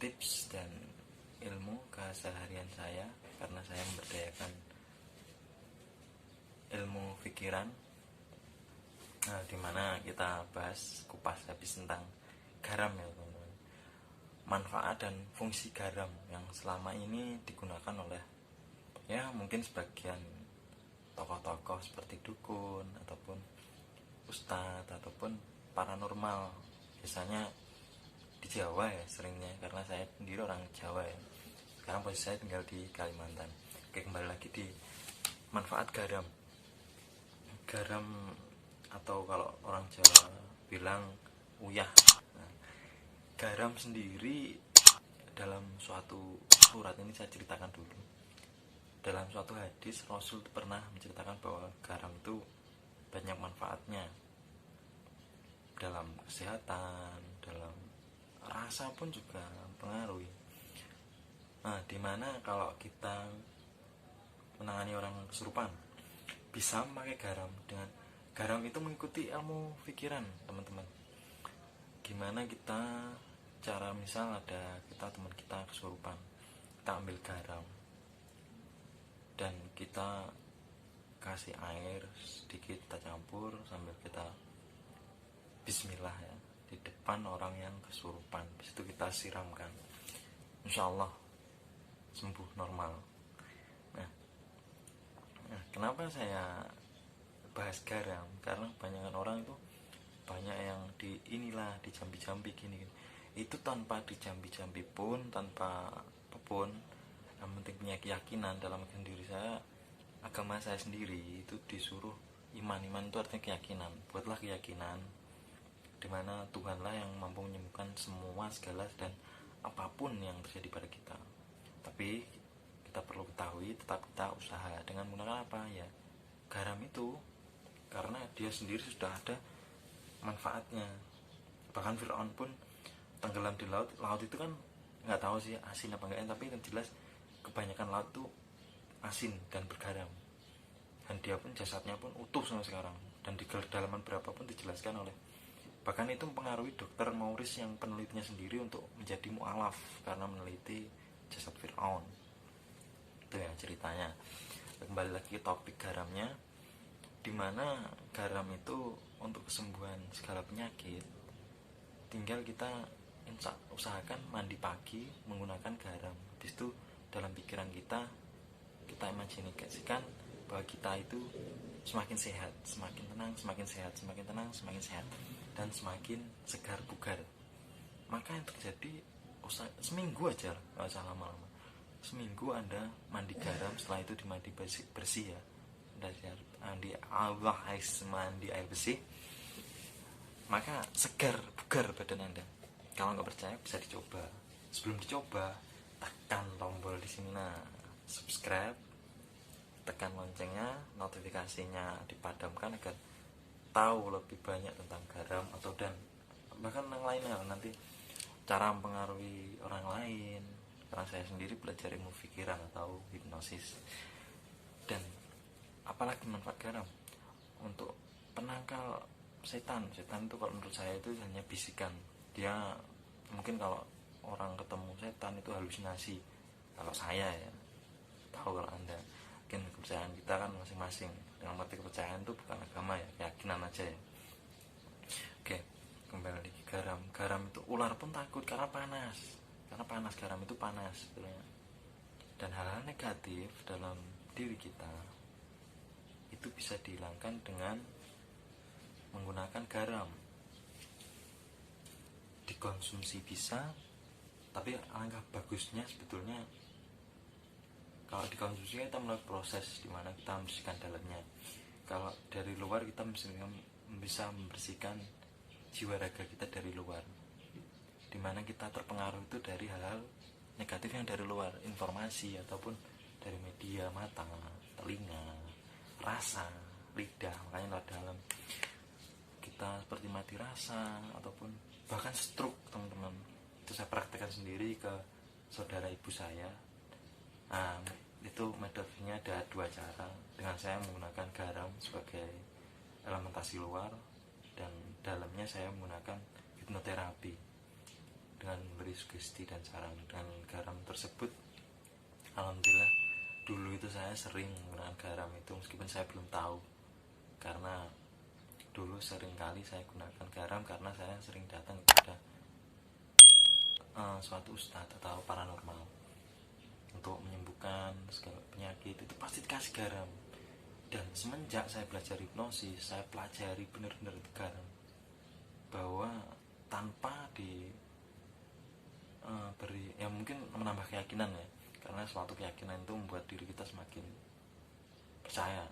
tips dan ilmu keseharian saya, karena saya memberdayakan ilmu pikiran. Dimana kita bahas kupas habis tentang garam ya teman-teman, manfaat dan fungsi garam yang selama ini digunakan oleh ya mungkin sebagian tokoh-tokoh seperti dukun ataupun ustadz ataupun paranormal, biasanya di Jawa ya seringnya, karena saya sendiri orang Jawa ya. Sekarang posisi saya tinggal di Kalimantan. Oke, kembali lagi di manfaat garam. Garam atau kalau orang Jawa bilang uyah. Nah, garam sendiri dalam suatu surat, ini saya ceritakan dulu. Dalam suatu hadis Rasul pernah menceritakan bahwa garam itu banyak manfaatnya dalam kesehatan, dalam rasa pun juga mempengaruhi. Dimana kalau kita menangani orang kesurupan bisa memakai garam. Dengan garam itu mengikuti ilmu pikiran teman-teman. Gimana kita cara, misal ada teman kita kesurupan, kita ambil garam dan kita kasih air sedikit, kita campur sambil kita bismillah ya di depan orang yang kesurupan. Habis itu kita siramkan, insya Allah sembuh normal. Nah, kenapa saya bahas garam? Karena kebanyakan orang itu banyak yang dijambi-jambi gini. Itu tanpa dijambi-jambi pun, tanpa apapun, yang penting punya keyakinan dalam diri saya. Agama saya sendiri itu disuruh iman itu artinya keyakinan. Buatlah keyakinan dimana Tuhanlah yang mampu menyembuhkan semua segala dan apapun yang terjadi pada kita. Tapi kita perlu ketahui, tetap kita usaha dengan menggunakan apa ya, garam itu, karena dia sendiri sudah ada manfaatnya. Bahkan Fir'aun pun tenggelam di laut itu kan nggak tahu sih asin apa enggak, tapi yang jelas kebanyakan laut itu asin dan bergaram, dan dia pun jasadnya pun utuh sampai sekarang, dan di kedalaman berapapun dijelaskan oleh, bahkan itu mempengaruhi dokter Maurice yang penelitinya sendiri untuk menjadi mu'alaf karena meneliti jasad Fir'aun. Itu ya ceritanya. Kembali lagi ke topik garamnya, dimana garam itu untuk kesembuhan segala penyakit. Tinggal kita usahakan mandi pagi menggunakan garam. Habis itu dalam pikiran kita imajinasikan bahwa kita itu semakin sehat, semakin tenang, semakin sehat, semakin tenang, semakin sehat, dan semakin segar bugar. Maka yang terjadi seminggu aja, nggak usah lama-lama. Seminggu Anda mandi garam, setelah itu dimandi bersih ya, mandi air bersih, maka segar bugar badan Anda. Kalau nggak percaya bisa dicoba. Sebelum dicoba, tekan tombol di sini, subscribe, tekan loncengnya, notifikasinya dipadamkan agar tahu lebih banyak tentang garam atau dan bahkan yang lainnya, nanti cara mempengaruhi orang lain. Karena saya sendiri belajar ilmu pikiran atau hipnosis. Dan apalagi manfaat garam untuk penangkal setan itu, kalau menurut saya itu hanya bisikan. Dia mungkin kalau orang ketemu setan itu halusinasi, kalau saya ya tahu. Kalau Anda mungkin kepercayaan kita kan masing-masing. Dengan arti kepercayaan itu bukan agama ya, keyakinan aja ya. Oke, kembali lagi garam itu ular pun takut karena panas garam itu panas sebenarnya. Dan hal-hal negatif dalam diri kita itu bisa dihilangkan dengan menggunakan garam. Dikonsumsi bisa, tapi alangkah bagusnya sebetulnya kalau dikonsumsi kita melalui proses dimana kita membersihkan dalamnya. Kalau dari luar kita bisa membersihkan jiwa raga kita dari luar, dimana kita terpengaruh itu dari hal-hal negatif yang dari luar, informasi ataupun dari media, mata, telinga, rasa, lidah. Makanya lewat dalam kita seperti mati rasa ataupun bahkan stroke teman-teman. Itu saya praktekkan sendiri ke saudara ibu saya. Itu metodenya ada 2 cara. Dengan saya menggunakan garam sebagai elementasi luar, dan dalamnya saya menggunakan hipnoterapi dengan memberi memberi sugesti dan saran. Dan garam tersebut alhamdulillah dulu itu saya sering menggunakan garam itu meskipun saya belum tahu, karena dulu sering kali saya gunakan garam karena saya sering datang kepada suatu ustadz atau paranormal untuk menyembuhkan segala penyakit, itu pasti dikasih garam. Dan semenjak saya belajar hipnosis, saya pelajari benar-benar garam, bahwa tanpa beri, ya mungkin menambah keyakinan ya, karena suatu keyakinan itu membuat diri kita semakin percaya.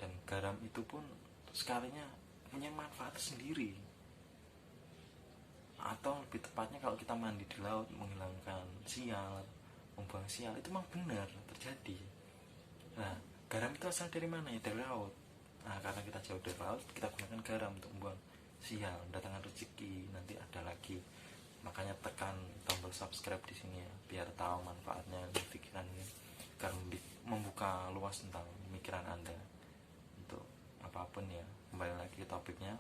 Dan garam itu pun sekalinya punya manfaat sendiri, atau lebih tepatnya kalau kita mandi di laut menghilangkan sial, membuang sial, itu memang benar terjadi. Nah, garam itu asal dari mana ya? Dari laut. Nah, karena kita jauh dari laut, kita gunakan garam untuk membuang sial, mendatangkan rezeki. Nanti ada lagi, makanya tekan tombol subscribe di sini ya, biar tahu manfaatnya di pikiran ini, karena membuka luas tentang pemikiran Anda untuk apapun ya. Kembali lagi ke topiknya,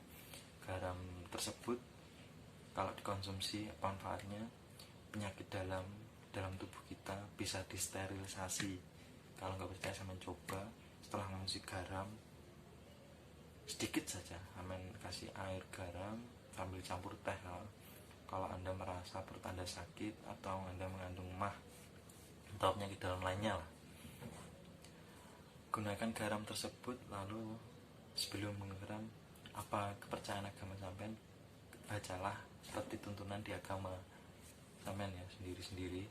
garam tersebut kalau dikonsumsi manfaatnya, penyakit dalam tubuh kita bisa disterilisasi. Kalau nggak percaya saya mencoba, setelah mengonsumsi garam sedikit saja, aman kasih air garam sambil campur teh. Kalau Anda merasa perut Anda sakit atau Anda mengandung mah atau penyakit dalam lainnya lah, gunakan garam tersebut. Lalu sebelum menggaram, apa kepercayaan agama sampean, bacalah seperti tuntunan di agama sampean ya, sendiri-sendiri.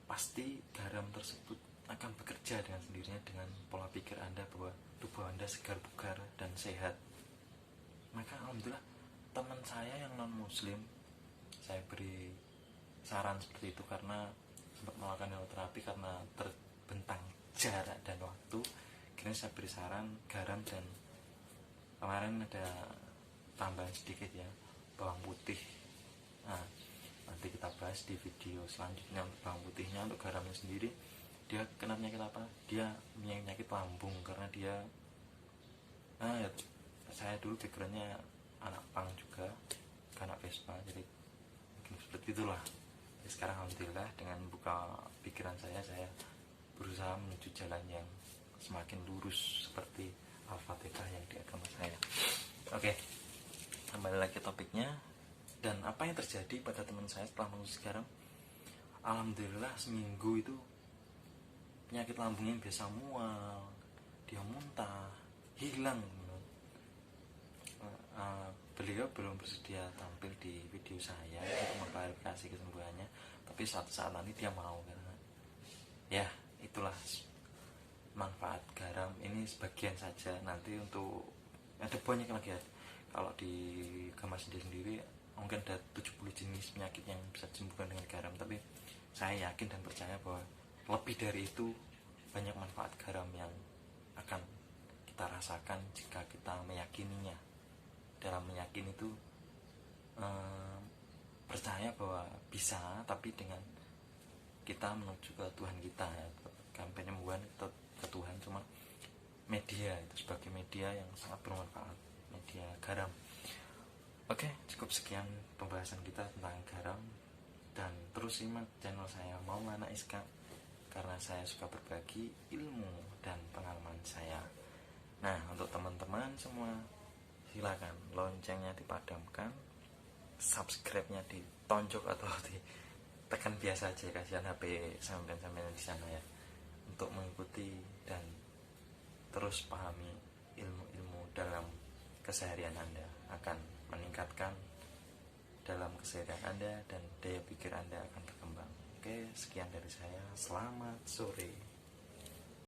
Pasti garam tersebut akan bekerja dengan sendirinya dengan pola pikir Anda bahwa tubuh Anda segar bugar dan sehat. Maka alhamdulillah, teman saya yang non muslim saya beri saran seperti itu karena sempat melakukan hipnoterapi, karena terbentang jarak dan waktu, kira saya beri saran garam. Dan kemarin ada tambahan sedikit ya, bawang putih. Nah, nanti kita bahas di video selanjutnya untuk bawang putihnya. Untuk garamnya sendiri, dia kena penyakit apa? Dia penyakit lambung, karena dia ya, saya dulu pikirannya anak pang juga, anak Vespa, jadi mungkin seperti itulah. Jadi sekarang alhamdulillah dengan buka pikiran saya berusaha menuju jalan yang semakin lurus seperti Al-Fatihah yang di agama saya. Oke, kembali lagi topiknya. Dan apa yang terjadi pada teman saya setelah mengonsumsi garam? Alhamdulillah seminggu itu penyakit lambungnya yang biasa mual, dia muntah, hilang. Beliau belum bersedia tampil di video saya untuk mengklarifikasi kesembuhannya, tapi suatu saat nanti dia mau, karena ya itulah manfaat garam. Ini sebagian saja, nanti untuk ada banyak lagi ya. Kalau di agama sendiri mungkin ada 70 jenis penyakit yang bisa disembuhkan dengan garam, tapi saya yakin dan percaya bahwa lebih dari itu banyak manfaat garam yang akan kita rasakan jika kita meyakininya. Dalam meyakini itu percaya bahwa bisa, tapi dengan kita menuju ke Tuhan kita ya, kan penyembuhan ke Tuhan. Cuma media itu sebagai media yang sangat bermanfaat, media garam. Oke, cukup sekian pembahasan kita tentang garam. Dan terus simak channel saya Maulana Iska, karena saya suka berbagi ilmu dan pengalaman saya. Nah, untuk teman-teman semua, silakan loncengnya dipadamkan, subscribe-nya ditonjok atau ditekan biasa aja, kasihan HP sampean di sana ya, untuk mengikuti dan terus pahami ilmu-ilmu dalam keseharian Anda, akan meningkatkan dalam keseharian Anda dan daya pikir Anda akan berkembang. Oke, sekian dari saya. Selamat sore.